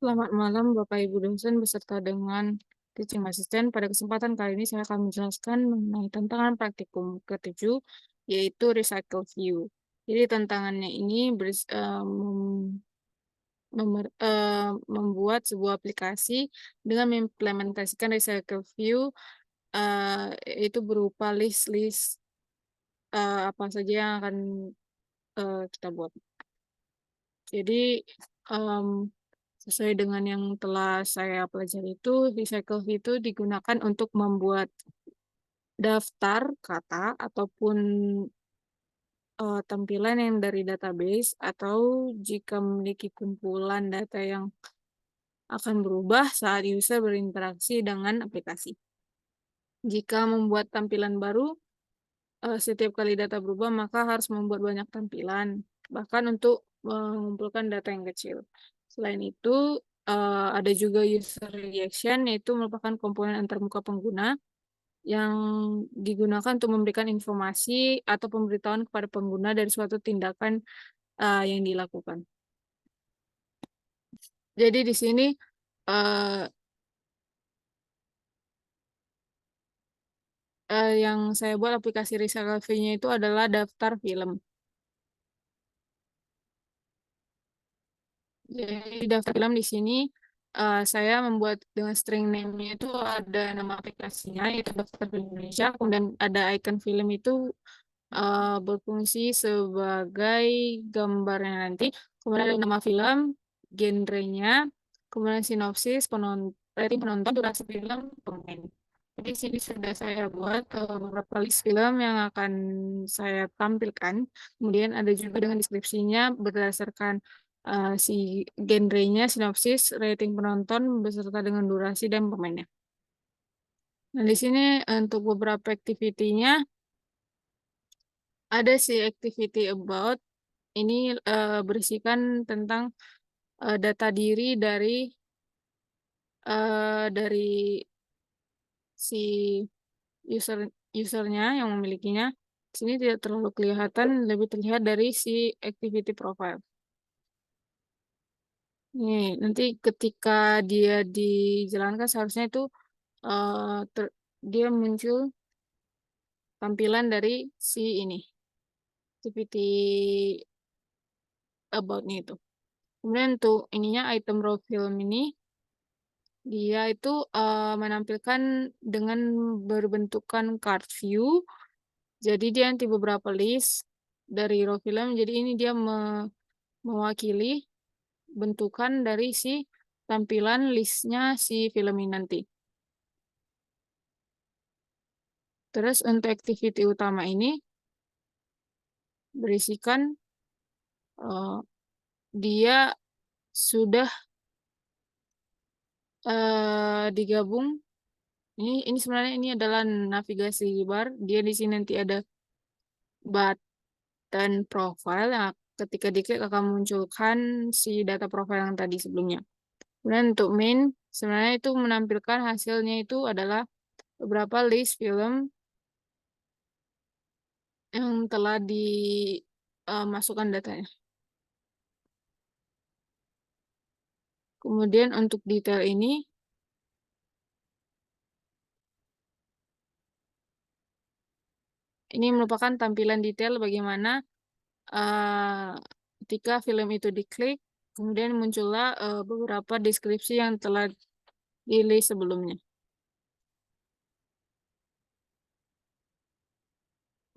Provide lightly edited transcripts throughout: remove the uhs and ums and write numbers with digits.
Selamat malam Bapak Ibu dosen beserta dengan teaching assistant. Pada kesempatan kali ini saya akan menjelaskan mengenai tantangan praktikum ke-7 yaitu recycle view. Jadi tantangannya ini membuat sebuah aplikasi dengan mengimplementasikan recycle view itu berupa list-list apa saja yang akan kita buat. Jadi em, sesuai dengan yang telah saya pelajari itu, recycle itu digunakan untuk membuat daftar kata ataupun tampilan yang dari database atau jika memiliki kumpulan data yang akan berubah saat user berinteraksi dengan aplikasi. Jika membuat tampilan baru, setiap kali data berubah, maka harus membuat banyak tampilan, bahkan untuk mengumpulkan data yang kecil. Selain itu, ada juga user reaction, yaitu merupakan komponen antarmuka pengguna yang digunakan untuk memberikan informasi atau pemberitahuan kepada pengguna dari suatu tindakan yang dilakukan. Jadi di sini uh, yang saya buat aplikasi Recycle V-nya itu adalah daftar film. Jadi daftar film di sini saya membuat dengan string name-nya itu ada nama aplikasinya yaitu daftar film Indonesia, kemudian ada icon film itu berfungsi sebagai gambarnya nanti, kemudian ada nama film, genrenya, kemudian sinopsis, rating penonton, durasi film, pemain. Jadi di sini sudah saya buat beberapa list film yang akan saya tampilkan. Kemudian ada juga dengan deskripsinya berdasarkan si genrenya, sinopsis, rating penonton, beserta dengan durasi dan pemainnya. Nah, di sini untuk beberapa activity-nya ada si activity about. Ini berisikan tentang data diri dari si user usernya yang memilikinya. Di sini tidak terlalu kelihatan, lebih terlihat dari si activity profile. Nih, nanti ketika dia dijalankan seharusnya itu eh, dia muncul tampilan dari si ini activity about-nya itu. Kemudian untuk ininya item raw film ini dia itu menampilkan dengan berbentukan card view. Jadi dia nanti beberapa list dari raw film. Jadi ini dia mewakili bentukan dari si tampilan listnya si film ini nanti. Terus untuk activity utama ini berisikan eh, dia sudah digabung. Ini sebenarnya ini adalah navigasi bar. Dia di sini nanti ada button profile yang ketika diklik akan munculkan si data profile yang tadi sebelumnya. Kemudian untuk main sebenarnya itu menampilkan hasilnya itu adalah beberapa list film yang telah dimasukkan datanya. Kemudian untuk detail ini merupakan tampilan detail bagaimana ketika film itu diklik, kemudian muncullah beberapa deskripsi yang telah di list sebelumnya.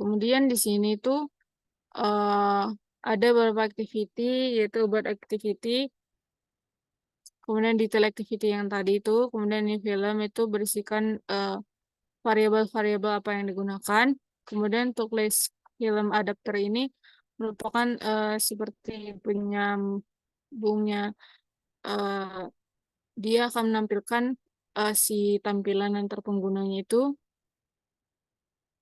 Kemudian di sini tuh eh, ada beberapa activity, yaitu buat activity, kemudian detail activity yang tadi itu, kemudian ini film itu berisikan variabel-variabel apa yang digunakan. Kemudian untuk list film adapter ini merupakan seperti penyambungnya. eh, Dia akan menampilkan si tampilan antar penggunanya itu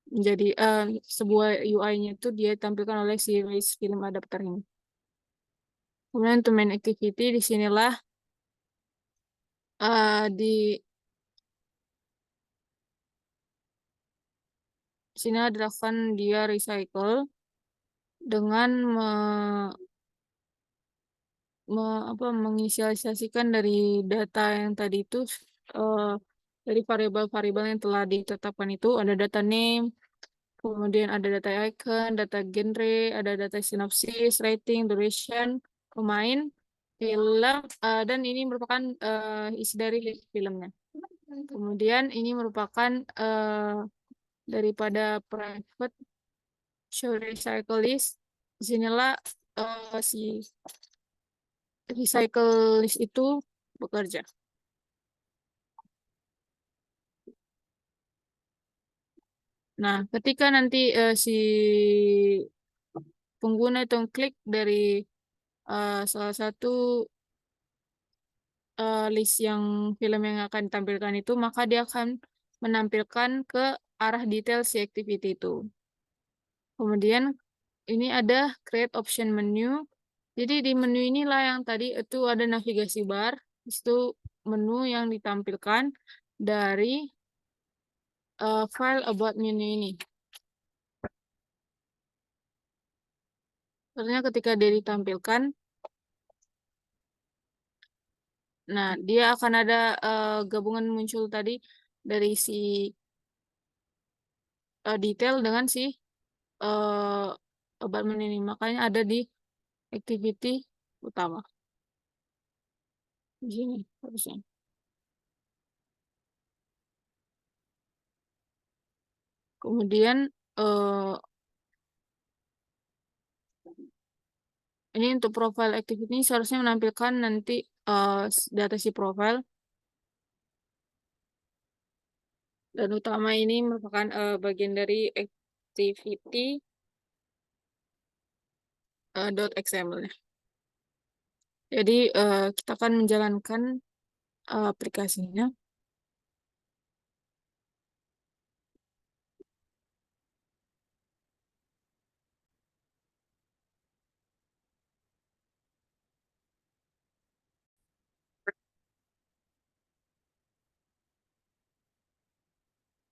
menjadi sebuah UI-nya itu dia tampilkan oleh si list film adapter ini. Kemudian untuk main activity di sinilah di sini dilakukan dia recycle dengan menginisialisasikan dari data yang tadi itu, eh, dari variabel-variabel yang telah ditetapkan itu ada data name, kemudian ada data icon, data genre, ada data sinopsis, rating, duration, pemain, film, dan ini merupakan isi dari list filmnya. Kemudian ini merupakan daripada private show recycle list. Disinilah si recycle list itu bekerja. Nah, ketika nanti si pengguna itu klik dari salah satu list yang film yang akan ditampilkan itu, maka dia akan menampilkan ke arah detail si activity itu. Kemudian ini ada create option menu. Jadi di menu inilah yang tadi itu ada navigasi bar, itu menu yang ditampilkan dari file about menu ini. Artinya ketika dia ditampilkan, nah dia akan ada gabungan muncul tadi dari si detail dengan si uh, about menu ini. Makanya ada di activity utama. Di sini harusnya. Kemudian ini untuk profile activity ini seharusnya menampilkan nanti data si profile. Dan utama ini merupakan bagian dari activity .xml. Jadi kita akan menjalankan aplikasinya.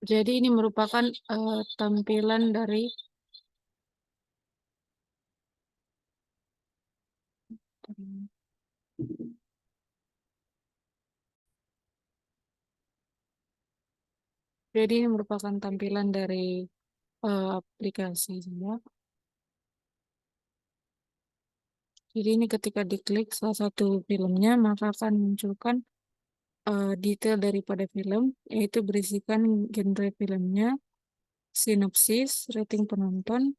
Jadi ini merupakan tampilan dari jadi ini merupakan tampilan dari aplikasinya. Jadi ini ketika diklik salah satu filmnya, maka akan munculkan detail daripada film, yaitu berisikan genre filmnya, sinopsis, rating penonton,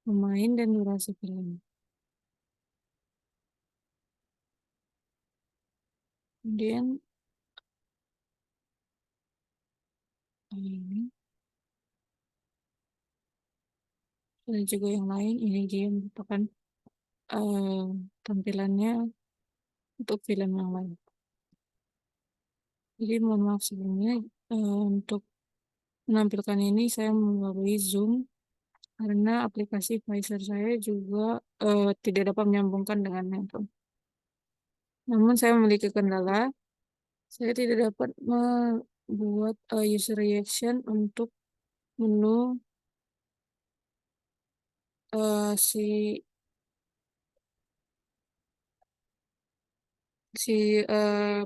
pemain, dan durasi film. Kemudian ini ada juga yang lain. Ini dia merupakan eh, tampilannya untuk film yang lain. Jadi mohon maaf sebelumnya untuk menampilkan ini saya melalui Zoom karena aplikasi Pfizer saya juga tidak dapat menyambungkan dengan handphone. Namun saya memiliki kendala, saya tidak dapat membuat user reaction untuk menu si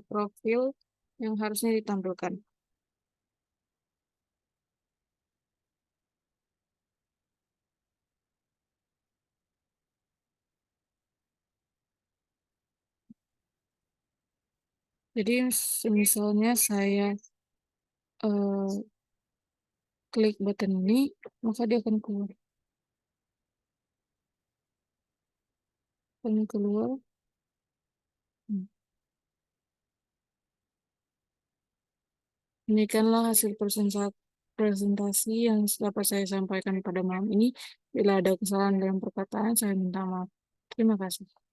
profil yang harusnya ditampilkan. Jadi misalnya saya eh, klik button ini, maka dia akan keluar. Akan keluar. Hmm. Demikianlah hasil presentasi yang dapat saya sampaikan pada malam ini. Bila ada kesalahan dalam perkataan, saya minta maaf. Terima kasih.